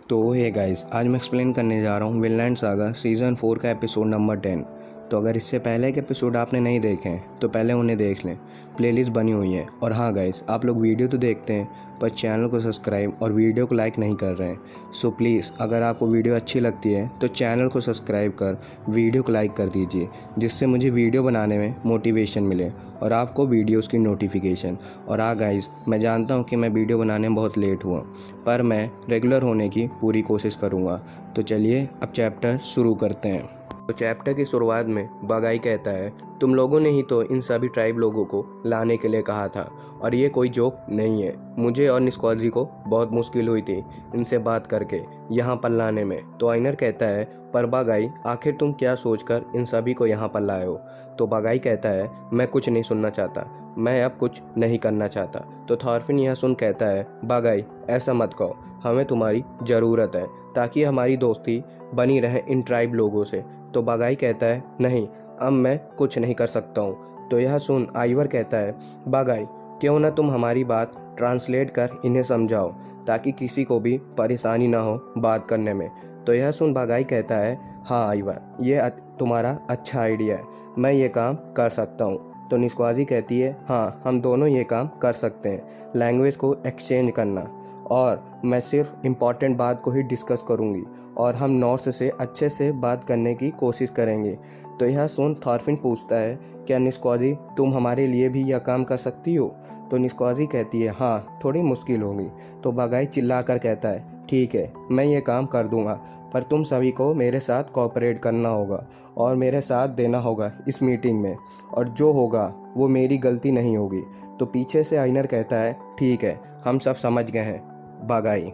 तो hey guys, आज मैं एक्सप्लेन करने जा रहा हूँ विनलैंड सागा सीज़न 4 का एपिसोड नंबर 10। तो अगर इससे पहले के एपिसोड आपने नहीं देखे हैं तो पहले उन्हें देख लें, प्लेलिस्ट बनी हुई है। और हाँ गाइस, आप लोग वीडियो तो देखते हैं पर चैनल को सब्सक्राइब और वीडियो को लाइक नहीं कर रहे हैं। सो प्लीज़, अगर आपको वीडियो अच्छी लगती है तो चैनल को सब्सक्राइब कर वीडियो को लाइक कर दीजिए, जिससे मुझे वीडियो बनाने में मोटिवेशन मिले और आपको वीडियोज़ की नोटिफिकेशन। और हाँ गाइस, मैं जानता हूँ कि मैं वीडियो बनाने में बहुत लेट हुआ, पर मैं रेगुलर होने की पूरी कोशिश करूँगा। तो चलिए अब चैप्टर शुरू करते हैं। तो चैप्टर की शुरुआत में बगाई कहता है, तुम लोगों ने ही तो इन सभी ट्राइब लोगों को लाने के लिए कहा था और ये कोई जोक नहीं है। मुझे और निस्कॉजी को बहुत मुश्किल हुई थी इनसे बात करके यहाँ पर लाने में। तो आइनर कहता है, पर बगाई आखिर तुम क्या सोचकर इन सभी को यहाँ पर लाए हो? तो बगाई कहता है, मैं कुछ नहीं सुनना चाहता, मैं अब कुछ नहीं करना चाहता। तो थॉरफिन यह सुन कहता है, बगाई ऐसा मत कहो, हमें तुम्हारी ज़रूरत है ताकि हमारी दोस्ती बनी रहे इन ट्राइब लोगों से। तो बगाई कहता है, नहीं, अब मैं कुछ नहीं कर सकता हूँ। तो यह सुन आइवर कहता है, बगाई क्यों ना तुम हमारी बात ट्रांसलेट कर इन्हें समझाओ ताकि किसी को भी परेशानी ना हो बात करने में। तो यह सुन बगाई कहता है, हाँ आइवर, ये तुम्हारा अच्छा आइडिया है, मैं ये काम कर सकता हूँ। तो निस्क्वाजी कहती है, हाँ हम दोनों ये काम कर सकते हैं, लैंग्वेज को एक्सचेंज करना, और मैं सिर्फ इम्पॉर्टेंट बात को ही डिस्कस करूँगी और हम नॉर्थ से अच्छे से बात करने की कोशिश करेंगे। तो यह सुन थॉरफिन पूछता है, क्या निस्क्वाजी तुम हमारे लिए भी यह काम कर सकती हो? तो निस्क्वाजी कहती है, हाँ थोड़ी मुश्किल होगी। तो बगाई चिल्लाकर कहता है, ठीक है मैं ये काम कर दूंगा, पर तुम सभी को मेरे साथ कोऑपरेट करना होगा और मेरे साथ देना होगा इस मीटिंग में, और जो होगा वो मेरी गलती नहीं होगी। तो पीछे से आइनर कहता है, ठीक है हम सब समझ गए हैं बगाई।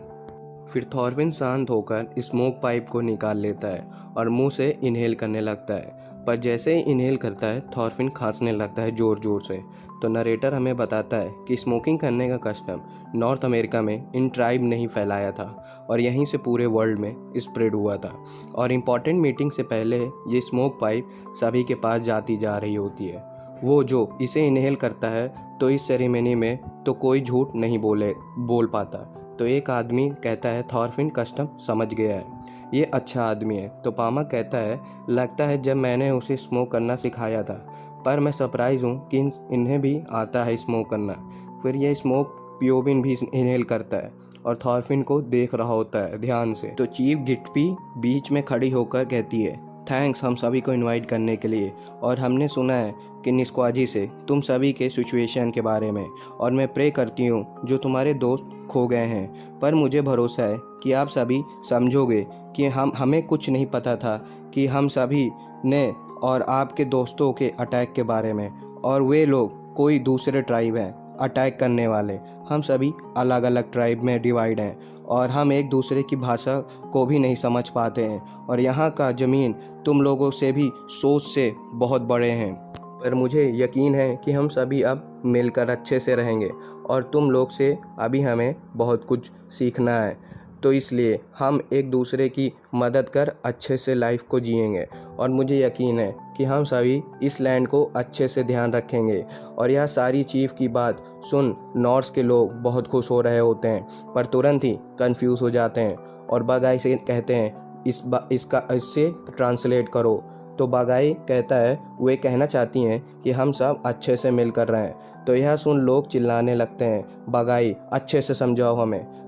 फिर थॉरफिन शांत होकर स्मोक पाइप को निकाल लेता है और मुंह से इनहेल करने लगता है, पर जैसे ही इनहेल करता है थॉरफिन खांसने लगता है ज़ोर ज़ोर से। तो नरेटर हमें बताता है कि स्मोकिंग करने का कस्टम नॉर्थ अमेरिका में इन ट्राइब ने ही फैलाया था और यहीं से पूरे वर्ल्ड में स्प्रेड हुआ था। और इम्पॉर्टेंट मीटिंग से पहले ये स्मोक पाइप सभी के पास जाती जा रही होती है। वो जो इसे इनहेल करता है तो इस सेरेमनी में तो कोई झूठ नहीं बोल पाता। तो एक आदमी कहता है, थॉरफिन कस्टम समझ गया है, ये अच्छा आदमी है। तो पामा कहता है, लगता है जब मैंने उसे स्मोक करना सिखाया था, पर मैं सरप्राइज हूँ कि इन्हें भी आता है स्मोक करना। फिर ये स्मोक पियोबिन भी इनहेल करता है और थॉरफिन को देख रहा होता है ध्यान से। तो चीफ गिट्पी बीच में खड़ी होकर कहती है, थैंक्स हम सभी को इनवाइट करने के लिए, और हमने सुना है कि निस्क्वाजी से तुम सभी के सिचुएशन के बारे में, और मैं प्रे करती हूँ जो तुम्हारे दोस्त खो गए हैं, पर मुझे भरोसा है कि आप सभी समझोगे कि हमें कुछ नहीं पता था कि हम सभी ने और आपके दोस्तों के अटैक के बारे में, और वे लोग कोई दूसरे ट्राइब हैं अटैक करने वाले। हम सभी अलग अलग ट्राइब में डिवाइड हैं और हम एक दूसरे की भाषा को भी नहीं समझ पाते हैं, और यहाँ का ज़मीन तुम लोगों से भी सोच से बहुत बड़े हैं। पर मुझे यकीन है कि हम सभी अब मिलकर अच्छे से रहेंगे और तुम लोग से अभी हमें बहुत कुछ सीखना है। तो इसलिए हम एक दूसरे की मदद कर अच्छे से लाइफ को जिएंगे, और मुझे यकीन है कि हम सभी इस लैंड को अच्छे से ध्यान रखेंगे। और यह सारी चीफ की बात सुन नॉर्थ के लोग बहुत खुश हो रहे होते हैं, पर तुरंत ही कंफ्यूज हो जाते हैं और बगाई से कहते हैं, इससे ट्रांसलेट करो। तो बगाई कहता है, वे कहना चाहती हैं कि हम सब अच्छे से मिलकर रहें। तो यह सुन लोग चिल्लाने लगते हैं, बगाई अच्छे से समझाओ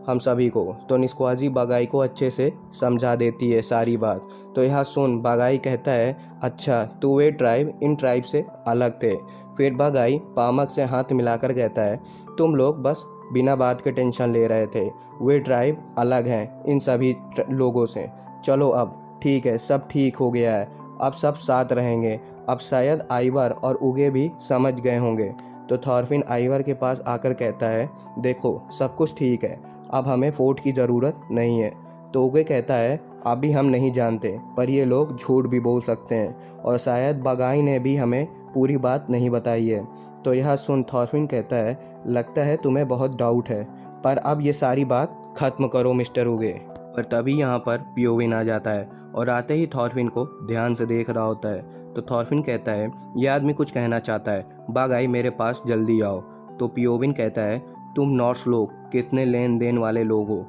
हम सभी को। तो निस्क्वाजी बगाई को अच्छे से समझा देती है सारी बात। तो यह सुन बगाई कहता है, अच्छा तो वे ट्राइब इन ट्राइब से अलग थे। फिर बगाई पामक से हाथ मिलाकर कहता है, तुम लोग बस बिना बात के टेंशन ले रहे थे, वे ट्राइब अलग हैं इन सभी लोगों से। चलो अब ठीक है, सब ठीक हो गया है, अब सब साथ रहेंगे। अब शायद आइवर और उगे भी समझ गए होंगे। तो थॉरफिन आइवर के पास आकर कहता है, देखो सब कुछ ठीक है, अब हमें फोर्ट की ज़रूरत नहीं है। तो उगे कहता है, अभी हम नहीं जानते, पर ये लोग झूठ भी बोल सकते हैं और शायद बगाई ने भी हमें पूरी बात नहीं बताई है। तो यह सुन थॉरफिन कहता है, लगता है तुम्हें बहुत डाउट है, पर अब ये सारी बात ख़त्म करो मिस्टर उगे। पर तभी यहाँ पर पियोविन आ जाता है और आते ही थॉरफिन को ध्यान से देख रहा होता है। तो थॉरफिन कहता है, यह आदमी कुछ कहना चाहता है, बगाई मेरे पास जल्दी आओ। तो पियोविन कहता है, तुम नॉर्थ लोग कितने लेन देन वाले लोग हो,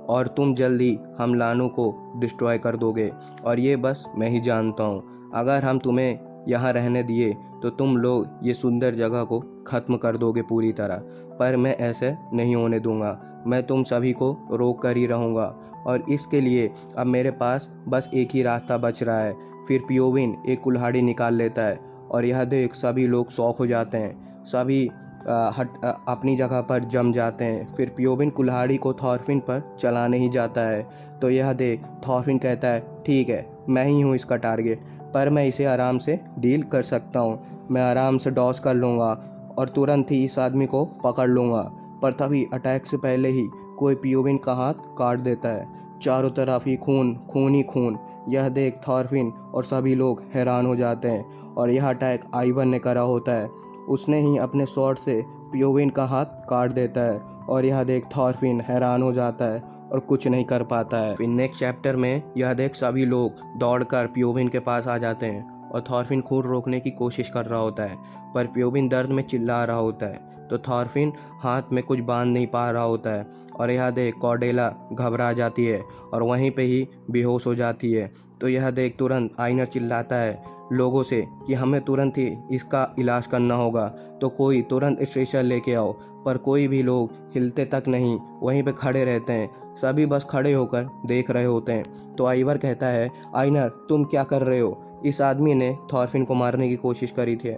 और तुम जल्दी हम लानू को डिस्ट्रॉय कर दोगे, और ये बस मैं ही जानता हूँ। अगर हम तुम्हें यहाँ रहने दिए तो तुम लोग ये सुंदर जगह को ख़त्म कर दोगे पूरी तरह, पर मैं ऐसे नहीं होने दूंगा। मैं तुम सभी को रोक कर ही रहूँगा, और इसके लिए अब मेरे पास बस एक ही रास्ता बच रहा है। फिर पियोविन एक कुल्हाड़ी निकाल लेता है, और यह देख सभी लोग शौक हो जाते हैं। सभी अपनी जगह पर जम जाते हैं। फिर पियोविन कुल्हाड़ी को थॉरफिन पर चलाने ही जाता है, तो यह देख थॉरफिन कहता है, ठीक है, मैं ही हूँ इसका टारगेट, पर मैं इसे आराम से डील कर सकता हूँ। मैं आराम से डॉस कर लूँगा और तुरंत ही इस आदमी को पकड़ लूँगा। पर तभी अटैक से पहले ही कोई पियोविन का हाथ काट देता है। चारों तरफ ही खून, खून ही खून। यह देख थॉरफिन और सभी लोग हैरान हो जाते हैं, और यह अटैक आइवर ने करा होता है। उसने ही अपने स्वॉर्ड से पियोविन का हाथ काट देता है, और यह देख थॉरफिन हैरान हो जाता है और कुछ नहीं कर पाता है। फिर नेक्स्ट चैप्टर में यह देख सभी लोग दौड़कर पियोविन के पास आ जाते हैं, और थॉरफिन खून रोकने की कोशिश कर रहा होता है, पर पियोविन दर्द में चिल्ला रहा होता है। तो थॉरफिन हाथ में कुछ बांध नहीं पा रहा होता है, और यह देख कॉर्डेला घबरा जाती है और वहीं पे ही बेहोश हो जाती है। तो यह देख तुरंत आइनर चिल्लाता है लोगों से कि हमें तुरंत ही इसका इलाज करना होगा, तो कोई तुरंत स्ट्रेचर लेके आओ। पर कोई भी लोग हिलते तक नहीं, वहीं पे खड़े रहते हैं। सभी बस खड़े होकर देख रहे होते हैं। तो आइवर कहता है, आइनर तुम क्या कर रहे हो? इस आदमी ने थॉरफिन को मारने की कोशिश करी थी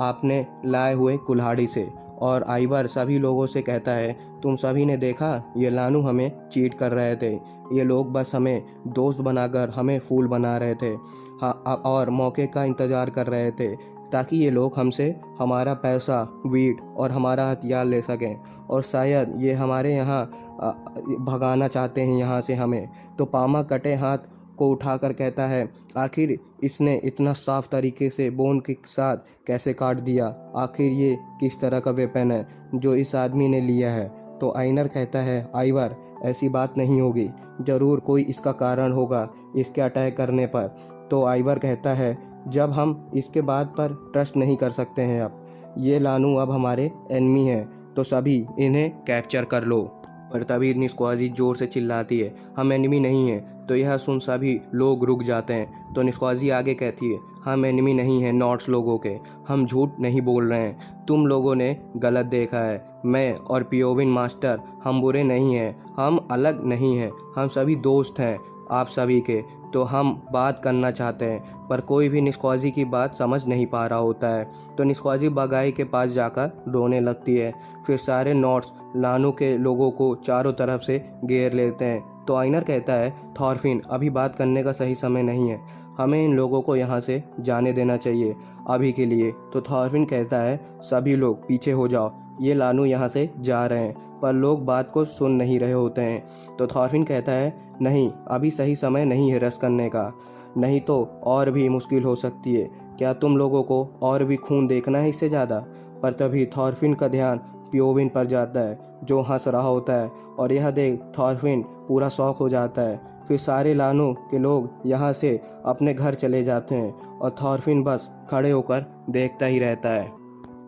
आपने लाए हुए कुल्हाड़ी से। और आइवर सभी लोगों से कहता है, तुम सभी ने देखा, ये लानू हमें चीट कर रहे थे। ये लोग बस हमें दोस्त बनाकर हमें फूल बना रहे थे, हाँ, और मौके का इंतज़ार कर रहे थे ताकि ये लोग हमसे हमारा पैसा, वीट और हमारा हथियार ले सकें, और शायद ये हमारे यहाँ भगाना चाहते हैं यहाँ से हमें। तो पामा कटे हाथ को उठाकर कहता है, आखिर इसने इतना साफ तरीके से बोन के साथ कैसे काट दिया? आखिर ये किस तरह का वेपन है जो इस आदमी ने लिया है? तो आइनर कहता है, आइवर ऐसी बात नहीं होगी, ज़रूर कोई इसका कारण होगा इसके अटैक करने पर। तो आइवर कहता है, जब हम इसके बात पर ट्रस्ट नहीं कर सकते हैं, अब ये लानू अब हमारे एनिमी हैं, तो सभी इन्हें कैप्चर कर लो। पर तभी निस्क्वाजी जोर से चिल्लाती है, हम एनिमी नहीं हैं। तो यह सुन सभी लोग रुक जाते हैं। तो निस्क्वाजी आगे कहती है, हम एनिमी नहीं हैं नॉट्स लोगों के, हम झूठ नहीं बोल रहे हैं, तुम लोगों ने गलत देखा है। मैं और पियोविन मास्टर हम बुरे नहीं हैं, हम अलग नहीं हैं, हम सभी दोस्त हैं आप सभी के। तो हम बात करना चाहते हैं, पर कोई भी निस्क्वाजी की बात समझ नहीं पा रहा होता है। तो निस्क्वाजी बगाई के पास जाकर रोने लगती है। फिर सारे नॉट्स लानू के लोगों को चारों तरफ से घेर लेते हैं। तो आइनर कहता है, थॉरफिन अभी बात करने का सही समय नहीं है, हमें इन लोगों को यहाँ से जाने देना चाहिए अभी के लिए। तो थॉरफिन कहता है, सभी लोग पीछे हो जाओ, ये लानू यहाँ से जा रहे हैं। पर लोग बात को सुन नहीं रहे होते हैं। तो थॉरफिन कहता है, नहीं, अभी सही समय नहीं है रस करने का, नहीं तो और भी मुश्किल हो सकती है। क्या तुम लोगों को और भी खून देखना है इससे ज़्यादा? पर तभी थॉरफिन का ध्यान पियोविन पर जाता है जो हंस रहा होता है, और यह देख थॉरफिन पूरा शौक हो जाता है। फिर सारे लानू के लोग यहाँ से अपने घर चले जाते हैं, और थॉरफिन बस खड़े होकर देखता ही रहता है।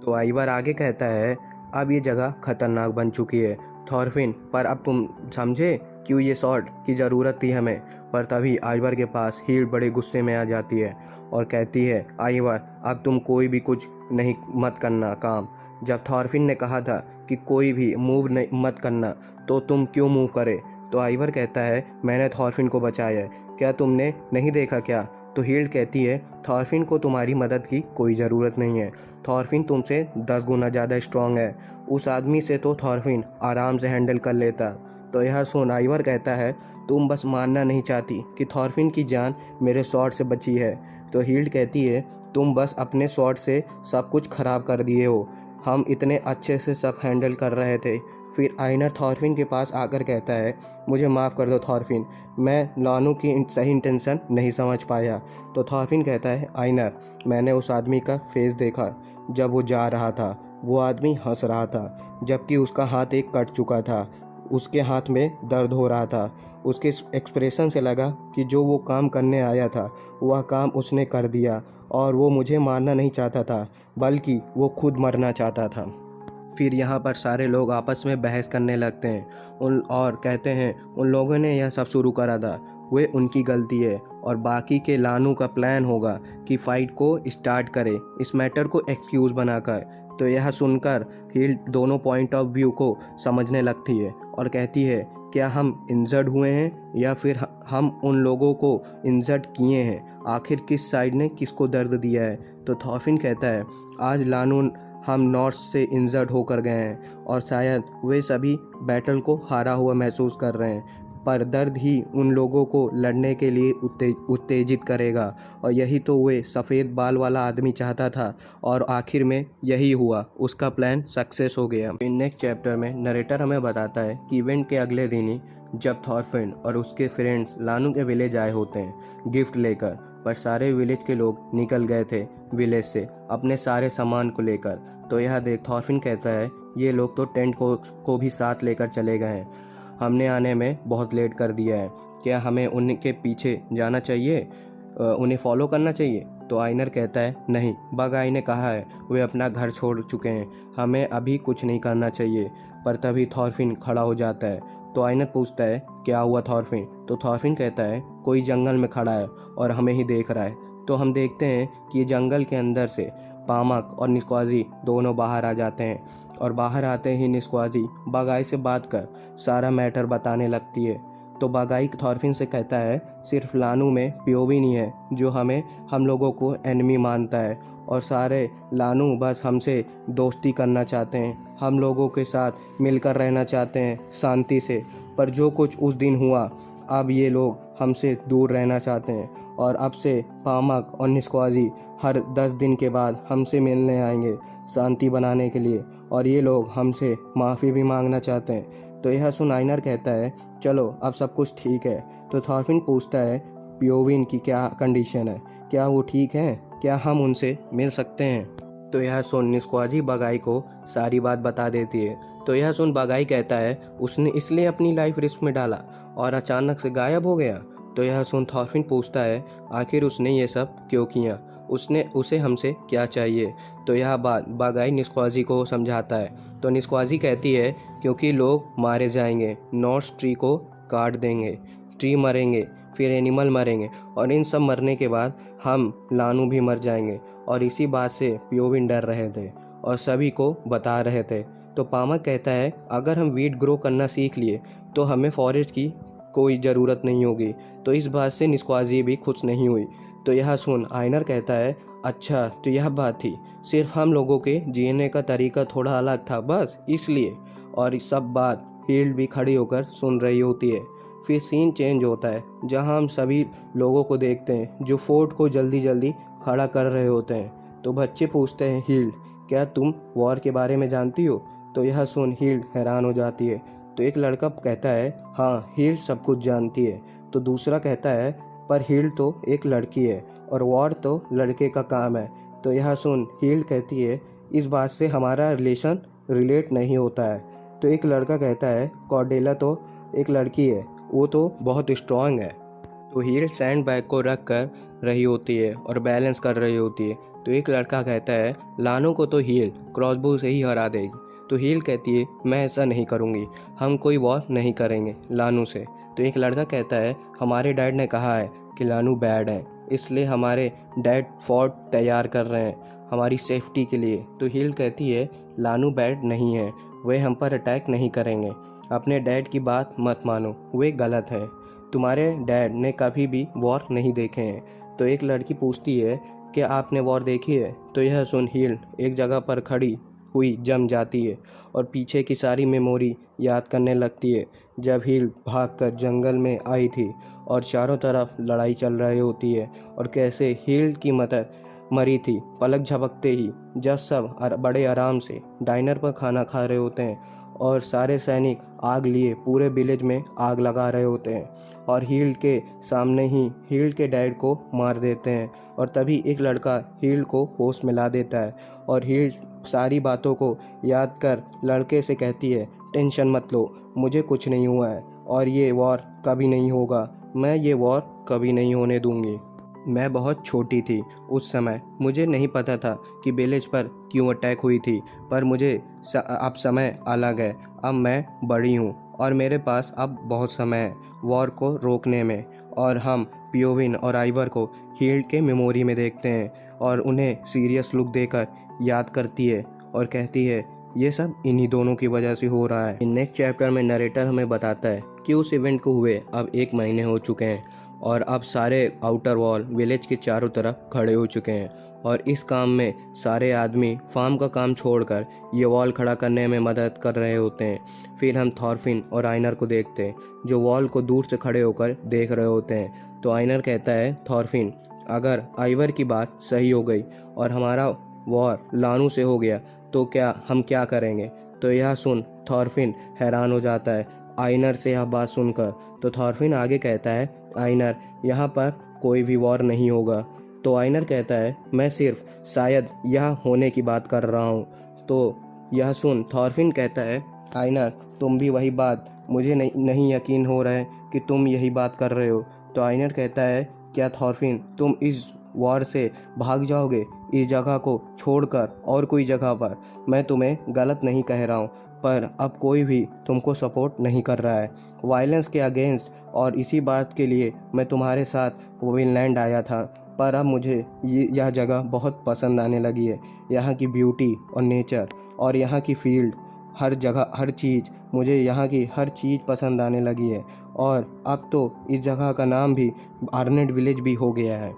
तो आइवर आगे कहता है, अब ये जगह खतरनाक बन चुकी है थॉरफिन, पर अब तुम समझे क्यों ये शॉट की ज़रूरत थी हमें। पर तभी आइवर के पास हील बड़े गुस्से में आ जाती है और कहती है, आइवर अब तुम कोई भी कुछ नहीं मत करना काम। जब थॉरफिन ने कहा था कि कोई भी मूव नहीं मत करना, तो तुम क्यों मूव करे? तो आइवर कहता है, मैंने थॉरफिन को बचाया है, क्या तुमने नहीं देखा क्या? तो हील्ड कहती है, थॉरफिन को तुम्हारी मदद की कोई ज़रूरत नहीं है, थॉरफिन तुमसे 10 गुना ज़्यादा स्ट्रांग है, उस आदमी से तो थॉरफिन आराम से हैंडल कर लेता। तो यह सुन आइवर कहता है, तुम बस मानना नहीं चाहती कि थॉरफिन की जान मेरे शॉट से बची है। तो हील्ड कहती है, तुम बस अपने शॉट से सब कुछ ख़राब कर दिए हो, हम इतने अच्छे से सब हैंडल कर रहे थे। फिर आइनर थॉरफिन के पास आकर कहता है, मुझे माफ़ कर दो थॉरफिन, मैं लानू की सही इंटेंशन नहीं समझ पाया। तो थॉरफिन कहता है, आइनर मैंने उस आदमी का फेस देखा जब वो जा रहा था, वो आदमी हंस रहा था, जबकि उसका हाथ एक कट चुका था, उसके हाथ में दर्द हो रहा था। उसके एक्सप्रेशन से लगा कि जो वो काम करने आया था वह काम उसने कर दिया, और वो मुझे मारना नहीं चाहता था, बल्कि वो खुद मरना चाहता था। फिर यहाँ पर सारे लोग आपस में बहस करने लगते हैं और कहते हैं उन लोगों ने यह सब शुरू करा था, वे उनकी गलती है और बाकी के लानू का प्लान होगा कि फ़ाइट को स्टार्ट करे इस मैटर को एक्सक्यूज़ बनाकर। तो यह सुनकर हिल दोनों पॉइंट ऑफ व्यू को समझने लगती है और कहती है क्या हम इंजर्ड हुए हैं या फिर हम उन लोगों को इंजर्ड किए हैं, आखिर किस साइड ने किसको दर्द दिया है। तो थॉर्फिन कहता है आज लानू हम नॉर्थ से इंजर्ड होकर गए हैं और शायद वे सभी बैटल को हारा हुआ महसूस कर रहे हैं, पर दर्द ही उन लोगों को लड़ने के लिए उत्तेजित करेगा और यही तो वे सफ़ेद बाल वाला आदमी चाहता था और आखिर में यही हुआ, उसका प्लान सक्सेस हो गया। इन नेक्स्ट चैप्टर में नरेटर हमें बताता है कि इवेंट के अगले दिन ही जब थॉर्फिन और उसके फ्रेंड्स लानू के विलेज आए होते हैं गिफ्ट लेकर, पर सारे विलेज के लोग निकल गए थे विलेज से अपने सारे सामान को लेकर। तो यह देख थॉर्फिन कहता है ये लोग तो टेंट को भी साथ लेकर चले गए हैं, हमने आने में बहुत लेट कर दिया है, क्या हमें उनके पीछे जाना चाहिए, उन्हें फॉलो करना चाहिए। तो आइनर कहता है नहीं, बग आई ने कहा है वे अपना घर छोड़ चुके हैं, हमें अभी कुछ नहीं करना चाहिए। पर तभी थॉर्फिन खड़ा हो जाता है। तो आइनर पूछता है क्या हुआ थॉर्फिन। तो थॉर्फिन कहता है कोई जंगल में खड़ा है और हमें ही देख रहा है। तो हम देखते हैं कि ये जंगल के अंदर से पामक और निस्क्वाजी दोनों बाहर आ जाते हैं और बाहर आते ही निस्क्वाजी बगाई से बात कर सारा मैटर बताने लगती है। तो बगाई थॉर्फिन से कहता है सिर्फ लानू में पीओवी नहीं है जो हम लोगों को एनिमी मानता है और सारे लानू बस हमसे दोस्ती करना चाहते हैं, हम लोगों के साथ मिलकर रहना चाहते हैं शांति से, पर जो कुछ उस दिन हुआ अब ये लोग हमसे दूर रहना चाहते हैं और अब से पामक और निस्क्वाजी हर 10 दिन के बाद हमसे मिलने आएंगे शांति बनाने के लिए और ये लोग हमसे माफ़ी भी मांगना चाहते हैं। तो यह सुन आइनर कहता है चलो अब सब कुछ ठीक है। तो थॉर्फिन पूछता है पियोविन की क्या कंडीशन है, क्या वो ठीक है, क्या हम उनसे मिल सकते हैं। तो यह सुन निस्क्वाजी बगाई को सारी बात बता देती है। तो यह सुन बगाई कहता है उसने इसलिए अपनी लाइफ रिस्क में डाला और अचानक से गायब हो गया। तो यह सुन थॉर्फिन पूछता है आखिर उसने ये सब क्यों किया, उसे हमसे क्या चाहिए। तो यह बात बगाई निस्क्वाजी को समझाता है। तो निस्क्वाजी कहती है क्योंकि लोग मारे जाएंगे, नॉर्थ ट्री को काट देंगे, ट्री मरेंगे, फिर एनिमल मरेंगे और इन सब मरने के बाद हम लानू भी मर जाएंगे। और इसी बात से पियोविन डर रहे थे और सभी को बता रहे थे। तो पामक कहता है अगर हम वीट ग्रो करना सीख लिए तो हमें फॉरेस्ट की कोई ज़रूरत नहीं होगी। तो इस बात से निस्क्वाजी भी खुश नहीं हुई। तो यह सुन आइनर कहता है अच्छा तो यह बात थी, सिर्फ हम लोगों के जीने का तरीका थोड़ा अलग था बस इसलिए। और इस सब बात हील्ड भी खड़ी होकर सुन रही होती है। फिर सीन चेंज होता है जहां हम सभी लोगों को देखते हैं जो फोर्ट को जल्दी जल्दी खड़ा कर रहे होते हैं। तो बच्चे पूछते हैं हील्ड क्या तुम वॉर के बारे में जानती हो। तो यह सुन हील्ड हैरान हो जाती है। तो एक लड़का कहता है हाँ हील्ड सब कुछ जानती है। तो दूसरा कहता है पर हील्ड तो एक लड़की है और वॉर तो लड़के का काम है। तो यह सुन हील्ड कहती है इस बात से हमारा रिलेशन रिलेट नहीं होता है। तो एक लड़का कहता है कॉर्डेला तो एक लड़की है, वो तो बहुत स्ट्रांग है। तो हील्ड सैंड बैग को रख कर रही होती है और बैलेंस कर रही होती है। तो एक लड़का कहता है लानू को तो हील्ड क्रॉसबो से ही हरा देगी। तो हील्ड कहती है मैं ऐसा नहीं करूँगी, हम कोई वॉर नहीं करेंगे लानू से। तो एक लड़का कहता है हमारे डैड ने कहा है कि लानू बैड है, इसलिए हमारे डैड फोर्ट तैयार कर रहे हैं हमारी सेफ्टी के लिए। तो हील्ड कहती है लानू बैड नहीं है, वे हम पर अटैक नहीं करेंगे, अपने डैड की बात मत मानो, वे गलत हैं, तुम्हारे डैड ने कभी भी वॉर नहीं देखे हैं। तो एक लड़की पूछती है कि आपने वॉर देखी है। तो यह सुन हील्ड एक जगह पर खड़ी हुई जम जाती है और पीछे की सारी मेमोरी याद करने लगती है जब हील्ड भागकर जंगल में आई थी और चारों तरफ लड़ाई चल रही होती है और कैसे हील्ड की मदर मरी थी पलक झपकते ही, जब सब बड़े आराम से डाइनर पर खाना खा रहे होते हैं और सारे सैनिक आग लिए पूरे विलेज में आग लगा रहे होते हैं और हील्ड के सामने ही हील्ड के डैड को मार देते हैं। और तभी एक लड़का हील्ड को होश में ला देता है और हील्ड सारी बातों को याद कर लड़के से कहती है टेंशन मत लो, मुझे कुछ नहीं हुआ है और ये वॉर कभी नहीं होगा, मैं ये वॉर कभी नहीं होने दूंगी। मैं बहुत छोटी थी उस समय, मुझे नहीं पता था कि विलेज पर क्यों अटैक हुई थी, पर मुझे अब समय अलग है। अब मैं बड़ी हूँ और मेरे पास अब बहुत समय है वॉर को रोकने में। और हम पियोविन और आइवर को हील्ड के मेमोरी में देखते हैं और उन्हें सीरियस लुक देकर याद करती है और कहती है ये सब इन्हीं दोनों की वजह से हो रहा है। नेक्स्ट चैप्टर में नरेटर हमें बताता है कि उस इवेंट को हुए अब 1 महीने हो चुके हैं और अब सारे आउटर वॉल विलेज के चारों तरफ खड़े हो चुके हैं और इस काम में सारे आदमी फार्म का काम छोड़कर ये वॉल खड़ा करने में मदद कर रहे होते हैं। फिर हम थॉरफिन और आइनर को देखते हैं जो वॉल को दूर से खड़े होकर देख रहे होते हैं। तो आइनर कहता है थॉरफिन, अगर आइवर की बात सही हो गई और हमारा वॉर लानू से हो गया तो हम क्या करेंगे। तो यह सुन थॉरफिन हैरान हो जाता है आइनर से यह बात सुनकर। तो थॉरफिन आगे कहता है आइनर, यहाँ पर कोई भी वॉर नहीं होगा। तो आइनर कहता है मैं सिर्फ शायद यह होने की बात कर रहा हूँ। तो यह सुन थॉरफिन कहता है आइनर, तुम भी वही बात, मुझे नहीं यकीन हो रहा है कि तुम यही बात कर रहे हो। तो आइनर कहता है क्या थॉरफिन तुम इस वॉर से भाग जाओगे, इस जगह को छोड़कर और कोई जगह पर। मैं तुम्हें गलत नहीं कह रहा हूँ, पर अब कोई भी तुमको सपोर्ट नहीं कर रहा है वायलेंस के अगेंस्ट, और इसी बात के लिए मैं तुम्हारे साथ विनलैंड आया था। पर अब मुझे यह जगह बहुत पसंद आने लगी है। यहाँ की ब्यूटी और नेचर और यहाँ की फील्ड, हर जगह हर चीज़, मुझे यहाँ की हर चीज़ पसंद आने लगी है। और अब तो इस जगह का नाम भी आर्नेट विलेज भी हो गया है।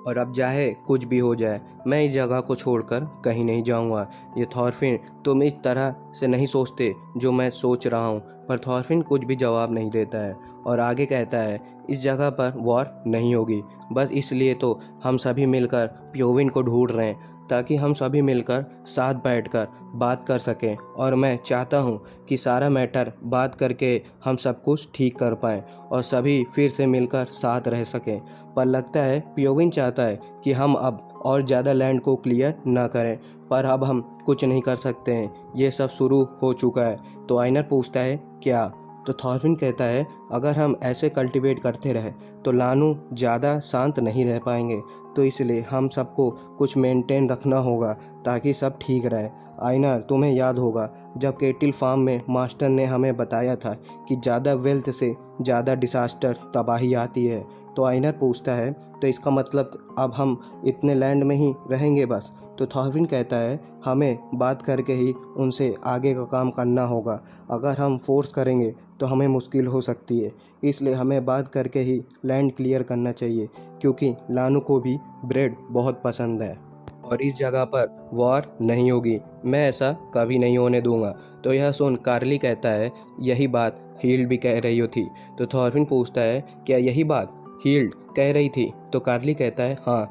और अब चाहे कुछ भी हो जाए मैं इस जगह को छोड़कर कहीं नहीं जाऊंगा। ये थॉरफिन, तुम इस तरह से नहीं सोचते जो मैं सोच रहा हूँ। पर थॉरफिन कुछ भी जवाब नहीं देता है और आगे कहता है इस जगह पर वॉर नहीं होगी, बस इसलिए तो हम सभी मिलकर पियोविन को ढूंढ रहे हैं ताकि हम सभी मिलकर साथ बैठकर बात कर सकें। और मैं चाहता हूं कि सारा मैटर बात करके हम सब कुछ ठीक कर पाएँ और सभी फिर से मिलकर साथ रह सकें। पर लगता है पियोविन चाहता है कि हम अब और ज़्यादा लैंड को क्लियर ना करें, पर अब हम कुछ नहीं कर सकते हैं, ये सब शुरू हो चुका है। तो आइनर पूछता है क्या। तो थॉरफिन कहता है अगर हम ऐसे कल्टीवेट करते रहे तो लानू ज़्यादा शांत नहीं रह पाएंगे, तो इसलिए हम सबको कुछ मेंटेन रखना होगा ताकि सब ठीक रहे। आइनर, तुम्हें याद होगा जब केटिल फार्म में मास्टर ने हमें बताया था कि ज़्यादा वेल्थ से ज़्यादा डिसास्टर तबाही आती है। तो आइनर पूछता है तो इसका मतलब अब हम इतने लैंड में ही रहेंगे बस। तो थॉरफिन कहता है हमें बात करके ही उनसे आगे का काम करना होगा, अगर हम फोर्स करेंगे तो हमें मुश्किल हो सकती है, इसलिए हमें बात करके ही लैंड क्लियर करना चाहिए क्योंकि लानू को भी ब्रेड बहुत पसंद है और इस जगह पर वॉर नहीं होगी, मैं ऐसा कभी नहीं होने दूंगा। तो यह सुन कार्ली कहता है यही बात हील्ड भी कह रही थी। तो थॉरफिन पूछता है क्या यही बात हील्ड कह रही थी। तो कार्ली कहता है हाँ,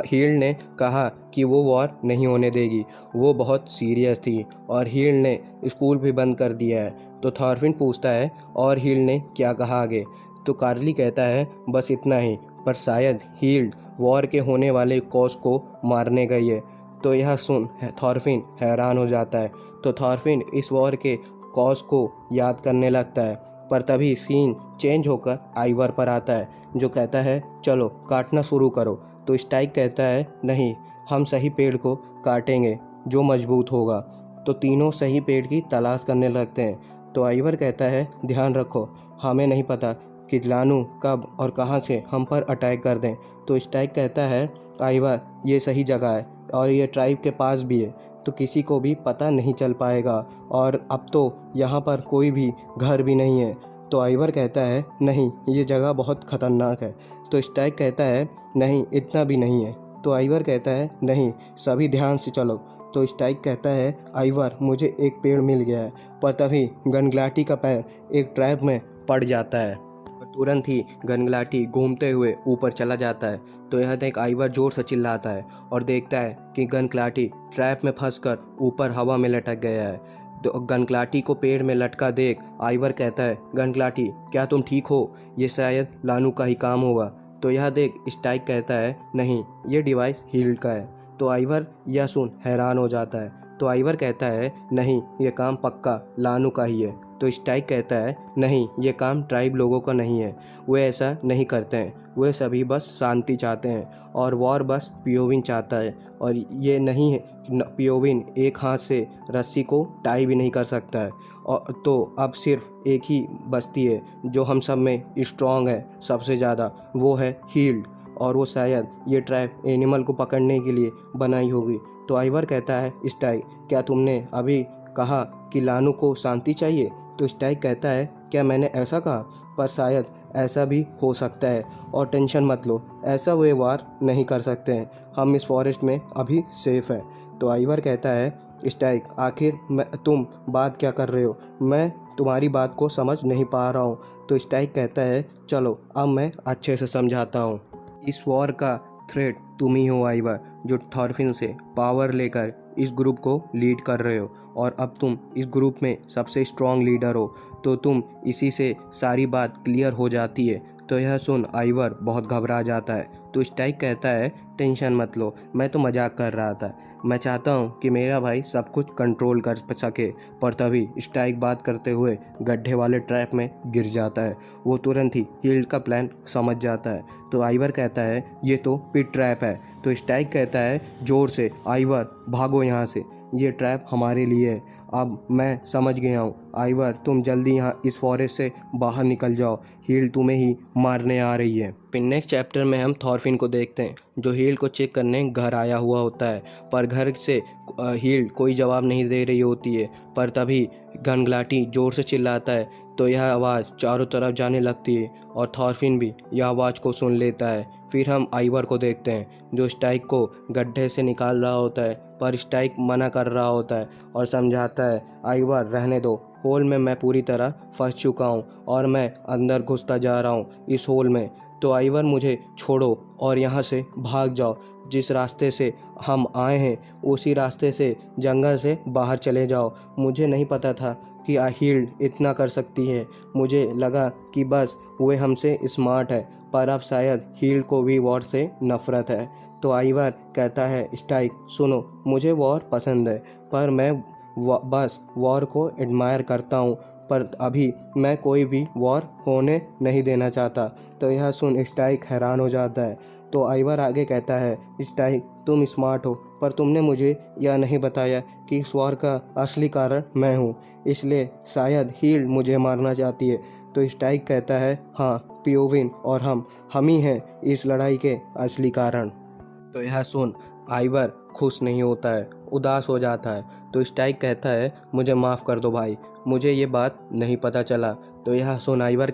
हील्ड ने कहा कि वो वॉर नहीं होने देगी, वो बहुत सीरियस थी और हील्ड ने स्कूल भी बंद कर दिया है। तो थॉरफिन पूछता है और हील्ड ने क्या कहा आगे। तो कार्ली कहता है बस इतना ही, पर शायद हील्ड वॉर के होने वाले कॉज को मारने गई है। तो यह सुन थॉरफिन हैरान हो जाता है। तो थॉरफिन इस वॉर के कॉज को याद करने लगता है, पर तभी सीन चेंज होकर आइवर पर आता है जो कहता है चलो काटना शुरू करो। तो स्टाइक कहता है नहीं, हम सही पेड़ को काटेंगे जो मजबूत होगा। तो तीनों सही पेड़ की तलाश करने लगते हैं। तो आइवर कहता है ध्यान रखो, हमें नहीं पता कि लानू कब और कहां से हम पर अटैक कर दें। तो स्टाइक कहता है आइवर, ये सही जगह है और ये ट्राइब के पास भी है, तो किसी को भी पता नहीं चल पाएगा और अब तो यहाँ पर कोई भी घर भी नहीं है। तो आइवर कहता है नहीं, ये जगह बहुत ख़तरनाक है। तो स्टाइक कहता है नहीं, इतना भी नहीं है। तो आइवर कहता है नहीं, सभी ध्यान से चलो। तो स्टाइक कहता है आइवर, मुझे एक पेड़ मिल गया है। पर तभी गनग्लाटी का पैर एक ट्रैप में पड़ जाता है और तुरंत ही गनग्लाटी घूमते हुए ऊपर चला जाता है। तो यह देख आइवर जोर से चिल्लाता है और देखता है कि गनग्लाटी ट्रैप में फंसकर ऊपर हवा में लटक गया है। तो गनग्लाटी को पेड़ में लटका देख आइवर कहता है गनग्लाटी, क्या तुम ठीक हो? ये शायद लानू का ही काम होगा। तो यह देख स्टाइक कहता है नहीं, ये डिवाइस हील्ड का है। तो आइवर यह सुन हैरान हो जाता है। तो आइवर कहता है नहीं, ये काम पक्का लानू का ही है। तो स्टाइक कहता है नहीं, ये काम ट्राइब लोगों का नहीं है, वे ऐसा नहीं करते हैं, वे सभी बस शांति चाहते हैं और वॉर बस पियोविन चाहता है। और ये नहीं है, पियोविन एक हाथ से रस्सी को टाई भी नहीं कर सकता है। और तो अब सिर्फ एक ही बस्ती है जो हम सब में स्ट्रांग है सबसे ज़्यादा, वो है हील्ड। और वो शायद ये ट्रैप एनिमल को पकड़ने के लिए बनाई होगी। तो आइवर कहता है स्टाइक, क्या तुमने अभी कहा कि लानू को शांति चाहिए? तो स्टाइक कहता है क्या मैंने ऐसा कहा? पर शायद ऐसा भी हो सकता है। और टेंशन मत लो, ऐसा वे वार नहीं कर सकते हैं, हम इस फॉरेस्ट में अभी सेफ है। तो आइवर कहता है स्टाइक, आखिर तुम बात क्या कर रहे हो? मैं तुम्हारी बात को समझ नहीं पा रहा हूँ। तो स्टाइक कहता है चलो अब मैं अच्छे से समझाता हूँ। इस वॉर का थ्रेट तुम ही हो आइवर, जो थॉरफिन से पावर लेकर इस ग्रुप को लीड कर रहे हो, और अब तुम इस ग्रुप में सबसे स्ट्रॉन्ग लीडर हो, तो तुम इसी से सारी बात क्लियर हो जाती है। तो यह सुन आइवर बहुत घबरा जाता है। तो स्टाइक कहता है टेंशन मत लो, मैं तो मजाक कर रहा था, मैं चाहता हूँ कि मेरा भाई सब कुछ कंट्रोल कर सके। पर तभी स्टाइक बात करते हुए गड्ढे वाले ट्रैप में गिर जाता है। वो तुरंत ही हील्ड का प्लान समझ जाता है। तो आइवर कहता है ये तो पिट ट्रैप है। तो स्टाइक कहता है जोर से, आइवर भागो यहाँ से, ये ट्रैप हमारे लिए है। अब मैं समझ गया हूँ आइवर, तुम जल्दी यहाँ इस फॉरेस्ट से बाहर निकल जाओ, हील तुम्हें ही मारने आ रही है। फिर नेक्स्ट चैप्टर में हम थॉरफिन को देखते हैं जो हील को चेक करने घर आया हुआ होता है, पर घर से हील कोई जवाब नहीं दे रही होती है। पर तभी गनग्लाटी जोर से चिल्लाता है, तो यह आवाज़ चारों तरफ जाने लगती है और थॉरफिन भी यह आवाज़ को सुन लेता है। फिर हम आइवर को देखते हैं जो स्टाइक को गड्ढे से निकाल रहा होता है, पर स्टाइक मना कर रहा होता है और समझाता है आइवर रहने दो, होल में मैं पूरी तरह फंस चुका हूँ और मैं अंदर घुसता जा रहा हूँ इस होल में। तो आइवर मुझे छोड़ो और यहाँ से भाग जाओ, जिस रास्ते से हम आए हैं उसी रास्ते से जंगल से बाहर चले जाओ। मुझे नहीं पता था कि हील्ड इतना कर सकती है, मुझे लगा कि बस वे हमसे स्मार्ट है, पर अब शायद हील्ड को भी वॉर से नफरत है। तो आइवर कहता है स्टाइक सुनो, मुझे वॉर पसंद है, पर मैं बस वॉर को एडमायर करता हूँ, पर अभी मैं कोई भी वॉर होने नहीं देना चाहता। तो यह सुन स्टाइक हैरान हो जाता है। तो आइवर आगे कहता है स्टाइक तुम स्मार्ट हो, पर तुमने मुझे यह नहीं बताया कि इस वॉर का असली कारण मैं हूँ, इसलिए शायद हील्ड मुझे मारना चाहती है। तो स्टाइक कहता है हाँ, पियोविन और हम ही हैं इस लड़ाई के असली कारण। तो यह सुन आइवर खुश नहीं होता है, उदास हो जाता है। तो स्टाइक कहता है मुझे माफ़ कर दो भाई, मुझे ये बात नहीं पता चला। तो यह सुन आइवर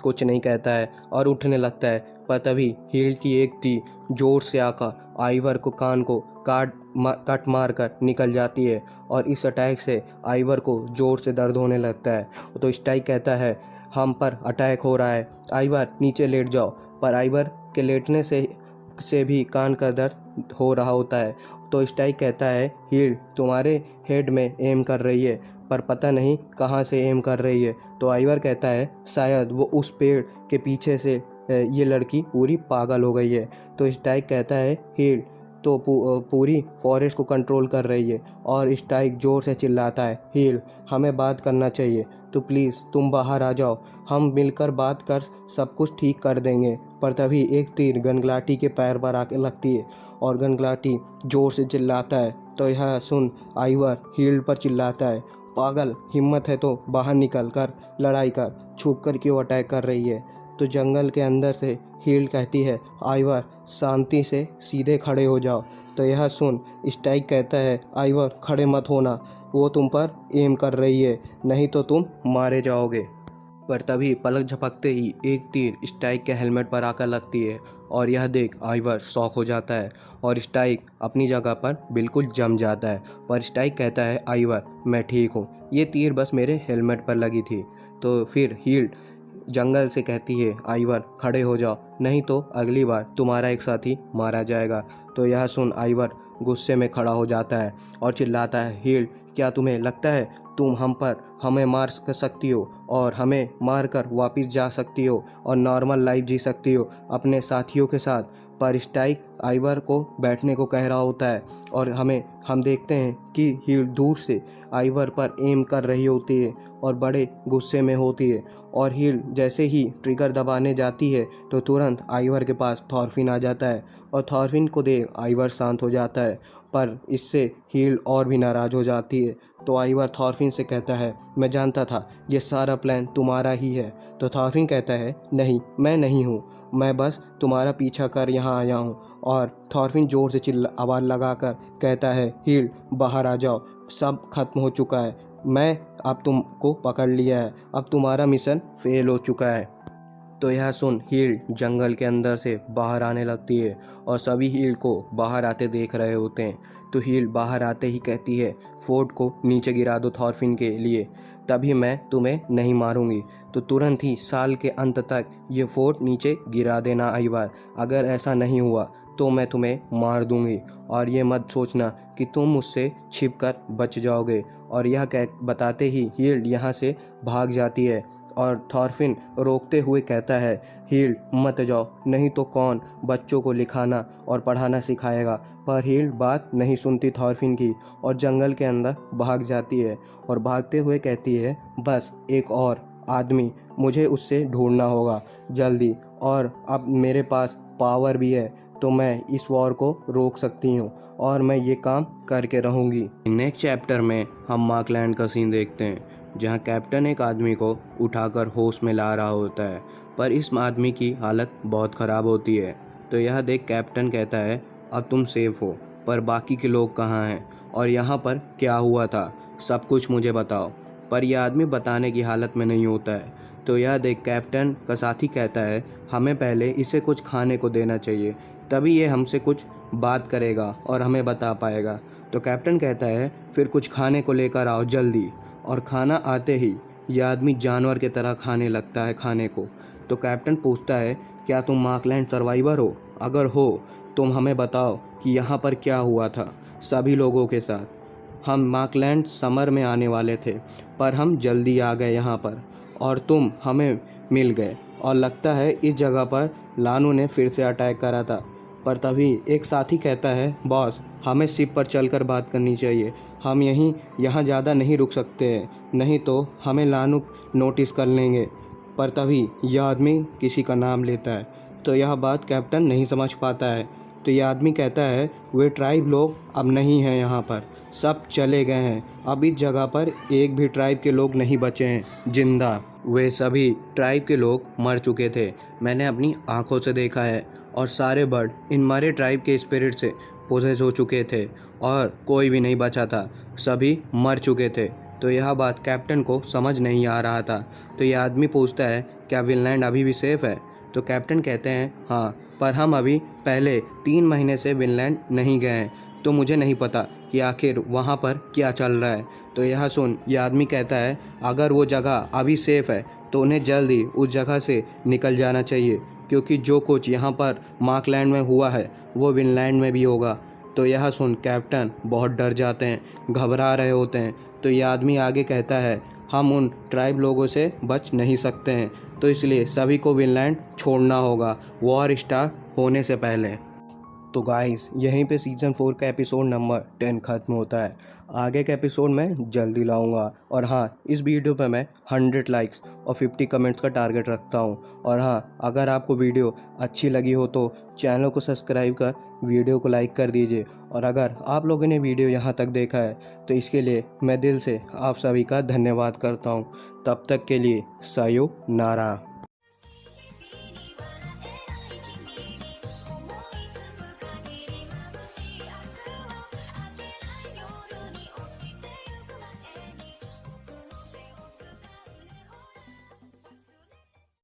कुछ नहीं कहता है और उठने लगता है, पर तभी हील्ड की एक तीर जोर से आकर आइवर को कान को कट मार कर निकल जाती है और इस अटैक से आइवर को जोर से दर्द होने लगता है। तो स्टाइक कहता है हम पर अटैक हो रहा है, आइवर नीचे लेट जाओ। पर आइवर के लेटने से भी कान का दर्द हो रहा होता है। तो स्टाइक कहता है हील्ड तुम्हारे हेड में एम कर रही है, पर पता नहीं कहाँ से एम कर रही है। तो आइवर कहता है शायद वो उस पेड़ के पीछे से ये लड़की पूरी पागल हो गई है। तो स्टाइक कहता है हील्ड तो पूरी फॉरेस्ट को कंट्रोल कर रही है। और स्टाइक जोर से चिल्लाता है हील्ड हमें बात करना चाहिए, तो प्लीज़ तुम बाहर आ जाओ, हम मिलकर बात कर सब कुछ ठीक कर देंगे। पर तभी एक तीर गनग्लाटी के पैर पर आके लगती है और गनग्लाटी जोर से चिल्लाता है। तो यह सुन आइवर हील्ड पर चिल्लाता है पागल, हिम्मत है तो बाहर निकल कर लड़ाई कर, छुप कर क्यों अटैक कर रही है? तो जंगल के अंदर से हील्ड कहती है आइवर शांति से सीधे खड़े हो जाओ। तो यह सुन स्टाइक कहता है आइवर खड़े मत होना, वो तुम पर एम कर रही है, नहीं तो तुम मारे जाओगे। पर तभी पलक झपकते ही एक तीर स्टाइक के हेलमेट पर आकर लगती है और यह देख आइवर शॉक हो जाता है और स्टाइक अपनी जगह पर बिल्कुल जम जाता है। पर स्टाइक कहता है आइवर मैं ठीक हूँ, ये तीर बस मेरे हेलमेट पर लगी थी। तो फिर हील्ड जंगल से कहती है आइवर खड़े हो जाओ, नहीं तो अगली बार तुम्हारा एक साथी मारा जाएगा। तो यह सुन आइवर गुस्से में खड़ा हो जाता है और चिल्लाता है हील्ड क्या तुम्हें लगता है तुम हमें मार सकती हो और हमें मार कर वापस जा सकती हो और नॉर्मल लाइफ जी सकती हो अपने साथियों के साथ? पर स्टाइक आइवर को बैठने को कह रहा होता है और हम देखते हैं कि हील दूर से आइवर पर एम कर रही होती है और बड़े गुस्से में होती है और हील जैसे ही ट्रिगर दबाने जाती है तो तुरंत आइवर के पास थॉरफिन आ जाता है और थॉरफिन को देख आइवर शांत हो जाता है, पर इससे हील और भी नाराज़ हो जाती है। तो आइवर थॉरफिन से कहता है, मैं जानता था ये सारा प्लान तुम्हारा ही है। तो थॉरफिन कहता है, नहीं मैं नहीं हूँ, मैं बस तुम्हारा पीछा कर यहाँ आया हूँ। और थॉरफिन ज़ोर से आवाज़ लगाकर कहता है, हील बाहर आ जाओ, सब खत्म हो चुका है, मैं अब तुमको पकड़ लिया है, अब तुम्हारा मिशन फेल हो चुका है। तो यह सुन हील जंगल के अंदर से बाहर आने लगती है और सभी हील को बाहर आते देख रहे होते हैं। तो हील बाहर आते ही कहती है, फोर्ट को नीचे गिरा दो थॉरफिन के लिए, तभी मैं तुम्हें नहीं मारूंगी। तो तुरंत ही साल के अंत तक ये फोर्ट नीचे गिरा देना आइवर, अगर ऐसा नहीं हुआ तो मैं तुम्हें मार दूंगी और ये मत सोचना कि तुम मुझसे छिपकर बच जाओगे। और यह बताते ही हील यहाँ से भाग जाती है और थॉरफिन रोकते हुए कहता है, हील मत जाओ, नहीं तो कौन बच्चों को लिखाना और पढ़ाना सिखाएगा। पर हील बात नहीं सुनती थॉरफिन की और जंगल के अंदर भाग जाती है और भागते हुए कहती है, बस एक और आदमी, मुझे उससे ढूंढना होगा जल्दी, और अब मेरे पास पावर भी है तो मैं इस वॉर को रोक सकती हूँ और मैं ये काम करके रहूँगी। नेक्स्ट चैप्टर में हम मार्कलैंड का सीन देखते हैं जहाँ कैप्टन एक आदमी को उठाकर होश में ला रहा होता है, पर इस आदमी की हालत बहुत ख़राब होती है। तो यह देख कैप्टन कहता है, अब तुम सेफ हो, पर बाकी के लोग कहाँ हैं और यहाँ पर क्या हुआ था, सब कुछ मुझे बताओ। पर यह आदमी बताने की हालत में नहीं होता है। तो यह देख कैप्टन का साथी कहता है, हमें पहले इसे कुछ खाने को देना चाहिए, तभी ये हमसे कुछ बात करेगा और हमें बता पाएगा। तो कैप्टन कहता है, फिर कुछ खाने को लेकर आओ जल्दी। और खाना आते ही यह आदमी जानवर की तरह खाने लगता है खाने को। तो कैप्टन पूछता है, क्या तुम मार्कलैंड सर्वाइवर हो? अगर हो तुम हमें बताओ कि यहाँ पर क्या हुआ था सभी लोगों के साथ। हम मार्कलैंड समर में आने वाले थे, पर हम जल्दी आ गए यहाँ पर और तुम हमें मिल गए, और लगता है इस जगह पर लानू ने फिर से अटैक करा था। पर तभी एक साथी कहता है, बॉस हमें शिप पर चलकर बात करनी चाहिए, हम यहाँ ज़्यादा नहीं रुक सकते हैं, नहीं तो हमें लानू नोटिस कर लेंगे। पर तभी यह आदमी किसी का नाम लेता है, तो यह बात कैप्टन नहीं समझ पाता है। तो यह आदमी कहता है, वे ट्राइब लोग अब नहीं हैं यहाँ पर, सब चले गए हैं, अब इस जगह पर एक भी ट्राइब के लोग नहीं बचे हैं जिंदा। वे सभी ट्राइब के लोग मर चुके थे, मैंने अपनी आंखों से देखा है, और सारे बर्ड इन मरे ट्राइब के स्पिरिट से पोजेस हो चुके थे और कोई भी नहीं बचा था, सभी मर चुके थे। तो यह बात कैप्टन को समझ नहीं आ रहा था। तो यह आदमी पूछता है, क्या विनलैंड अभी भी सेफ है? तो कैप्टन कहते हैं, हाँ, पर हम अभी पहले 3 महीने से विनलैंड नहीं गए हैं, तो मुझे नहीं पता कि आखिर वहाँ पर क्या चल रहा है। तो यह सुन यह आदमी कहता है, अगर वो जगह अभी सेफ है तो उन्हें जल्दी उस जगह से निकल जाना चाहिए, क्योंकि जो कुछ यहाँ पर मार्कलैंड में हुआ है वो विनलैंड में भी होगा। तो यह सुन कैप्टन बहुत डर जाते हैं, घबरा रहे होते हैं। तो यह आदमी आगे कहता है, हम उन ट्राइब लोगों से बच नहीं सकते हैं, तो इसलिए सभी को विनलैंड छोड़ना होगा वॉर स्टार्ट होने से पहले। तो गाइस यहीं पे सीज़न 4 का एपिसोड नंबर 10 ख़त्म होता है। आगे का एपिसोड मैं जल्दी लाऊंगा, और हाँ, इस वीडियो पे मैं 100 लाइक्स और 50 कमेंट्स का टारगेट रखता हूँ। और हाँ, अगर आपको वीडियो अच्छी लगी हो तो चैनल को सब्सक्राइब कर वीडियो को लाइक कर दीजिए। और अगर आप लोगों ने वीडियो यहाँ तक देखा है तो इसके लिए मैं दिल से आप सभी का धन्यवाद करता हूँ। तब तक के लिए सायोनारा।